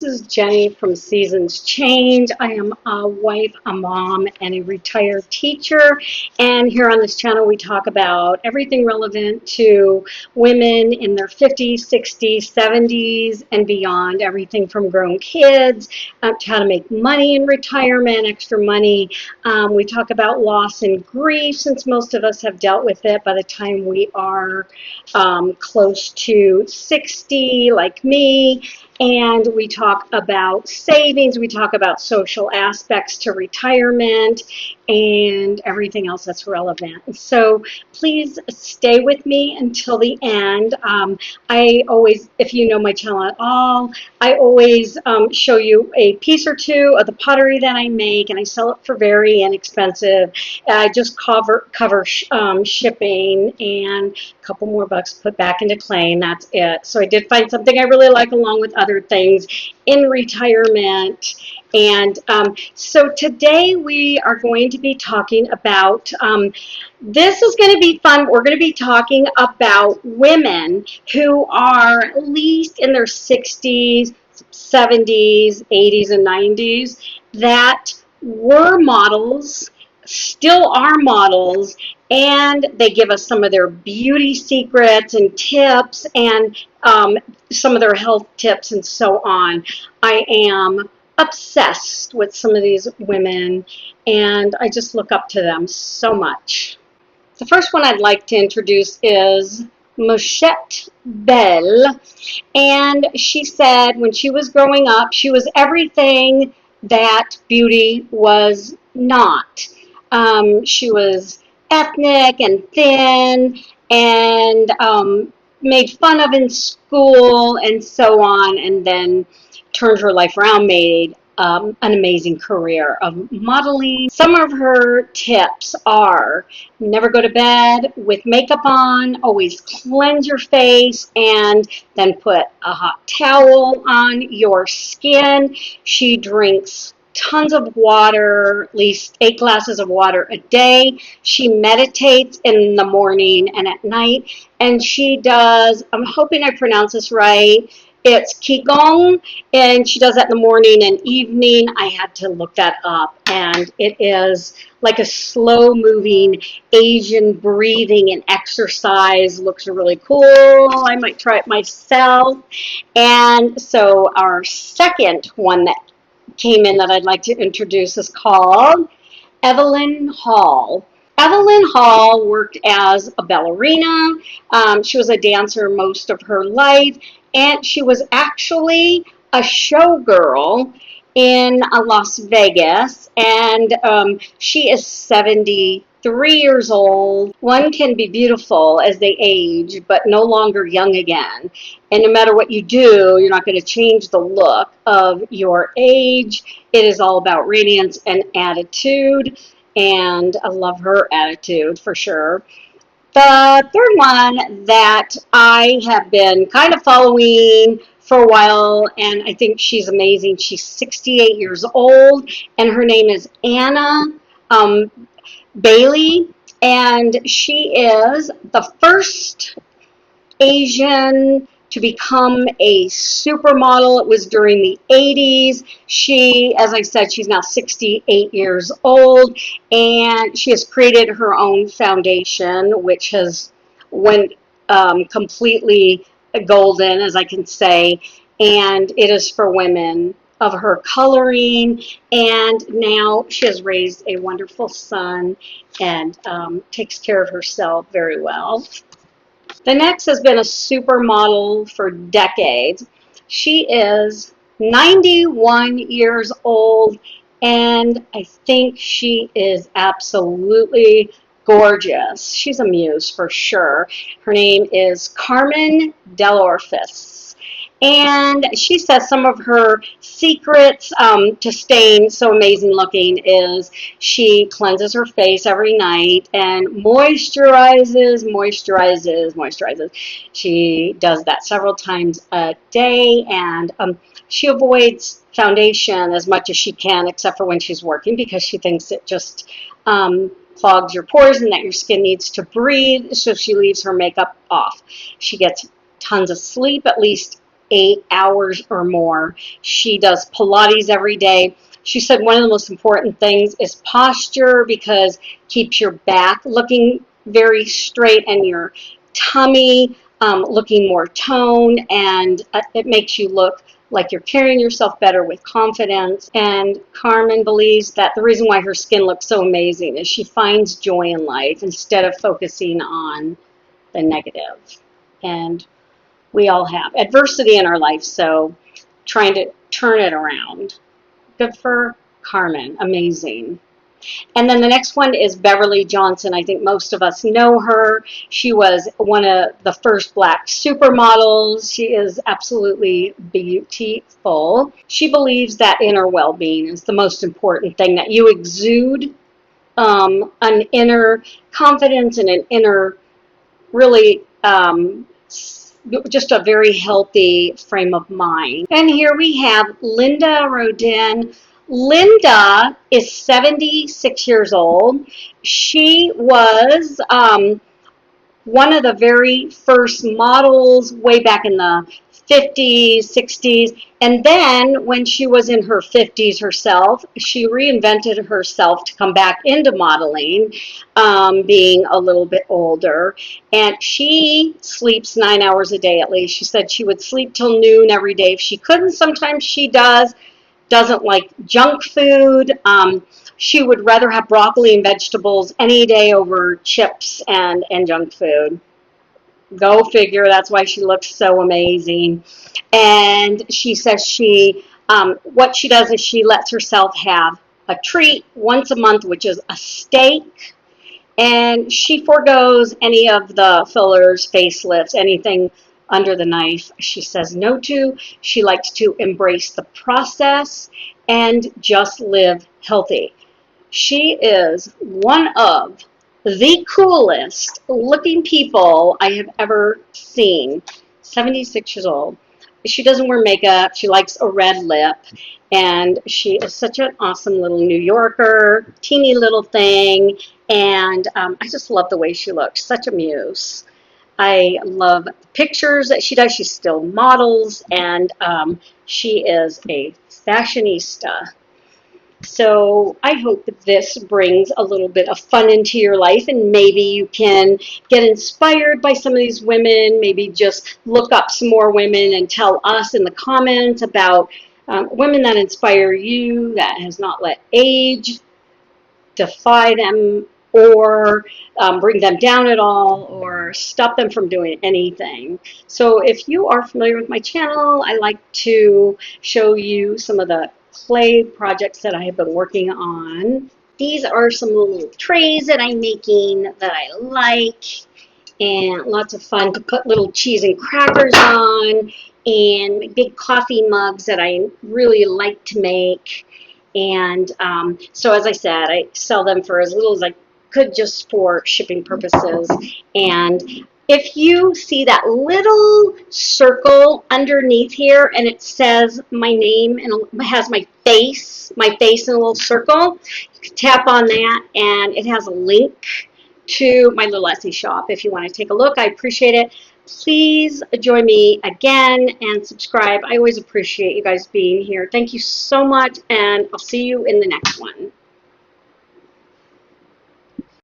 This is Jenny from Seasons Change. I am a wife, a mom, and a retired teacher. And here on this channel, we talk about everything relevant to women in their 50s, 60s, 70s, and beyond. Everything from grown kids to how to make money in retirement, extra money. We talk about loss and grief, since most of us have dealt with it by the time we are close to 60, like me. And we talk about savings, we talk about social aspects to retirement, and everything else that's relevant. So please stay with me until the end. I always, if you know my channel at all, I always show you a piece or two of the pottery that I make, and I sell it for very inexpensive. I just cover shipping and a couple more bucks put back into clay, and that's it. So I did find something I really like along with other things in retirement. And so today we are going to be talking about, this is going to be fun. We're going to be talking about women who are at least in their 60s, 70s, 80s, and 90s that were models, still are models, and they give us some of their beauty secrets and tips and some of their health tips and so on. I am obsessed with some of these women, and I just look up to them so much. The first one I'd like to introduce is Mochette Bell, and she said when she was growing up, she was everything that beauty was not. She was ethnic and thin and made fun of in school and so on, and then turned her life around, made an amazing career of modeling. Some of her tips are: never go to bed with makeup on, always cleanse your face, and then put a hot towel on your skin. She drinks tons of water, at least 8 glasses of water a day. She meditates in the morning and at night, and she does, I'm hoping I pronounce this right, it's Qigong, and she does that in the morning and evening. I had to look that up, and it is like a slow moving Asian breathing and exercise. Looks really cool. I might try it myself. And so our second one that came in that I'd like to introduce is called Evelyn Hall. Evelyn Hall worked as a ballerina. She was a dancer most of her life, and she was actually a showgirl in Las Vegas, and she is 73 years old. One can be beautiful as they age, but no longer young again. And no matter what you do, you're not going to change the look of your age. It is all about radiance and attitude, and I love her attitude for sure. The third one that I have been kind of following for a while, and I think she's amazing. She's 68 years old, and her name is Anna um, Bailey, and she is the first Asian to become a supermodel. It was during the 80s. She, as I said, she's now 68 years old, and she has created her own foundation, which has went completely golden, as I can say, and it is for women of her coloring. And now she has raised a wonderful son and takes care of herself very well. The next has been a supermodel for decades. She is 91 years old, and I think she is absolutely gorgeous. She's a muse for sure. Her name is Carmen Delorfis. And she says some of her secrets to staying so amazing looking is she cleanses her face every night and moisturizes. She does that several times a day, and she avoids foundation as much as she can, except for when she's working, because she thinks it just clogs your pores and that your skin needs to breathe, so she leaves her makeup off. She gets tons of sleep, at least 8 hours or more. She does Pilates every day. She said one of the most important things is posture, because it keeps your back looking very straight and your tummy looking more toned, and it makes you look like you're carrying yourself better with confidence. And Carmen believes that the reason why her skin looks so amazing is she finds joy in life instead of focusing on the negative. And we all have adversity in our life, so trying to turn it around. Good for Carmen. Amazing. And then the next one is Beverly Johnson. I think most of us know her. She was one of the first black supermodels. She is absolutely beautiful. She believes that inner well-being is the most important thing, that you exude an inner confidence and an inner, really, just a very healthy frame of mind. And here we have Linda Rodin. Linda is 76 years old. She was one of the very first models way back in the 50s, 60s. And then when she was in her 50s herself, she reinvented herself to come back into modeling, being a little bit older. And she sleeps 9 hours a day at least. She said she would sleep till noon every day if she couldn't. Sometimes she does. Doesn't like junk food. She would rather have broccoli and vegetables any day over chips and junk food. Go figure. That's why she looks so amazing. And she says what she does is she lets herself have a treat once a month, which is a steak. And she forgoes any of the fillers, facelifts, anything under the knife she says no to. She likes to embrace the process and just live healthy. She is one of the coolest looking people I have ever seen. 76 years old. She doesn't wear makeup. She likes a red lip. And she is such an awesome little New Yorker, teeny little thing. And I just love the way she looks. Such a muse. I love the pictures that she does. She still models. And she is a fashionista. So I hope that this brings a little bit of fun into your life, and maybe you can get inspired by some of these women. Maybe just look up some more women and tell us in the comments about women that inspire you, that has not let age defy them or bring them down at all or stop them from doing anything. So if you are familiar with my channel, I like to show you some of the clay projects that I have been working on. These are some little trays that I'm making that I like, and lots of fun to put little cheese and crackers on, and big coffee mugs that I really like to make. And so as I said, I sell them for as little as I could just for shipping purposes. And if you see that little circle underneath here and it says my name and it has my face in a little circle, you can tap on that and it has a link to my little Etsy shop if you want to take a look. I appreciate it. Please join me again and subscribe. I always appreciate you guys being here. Thank you so much, and I'll see you in the next one.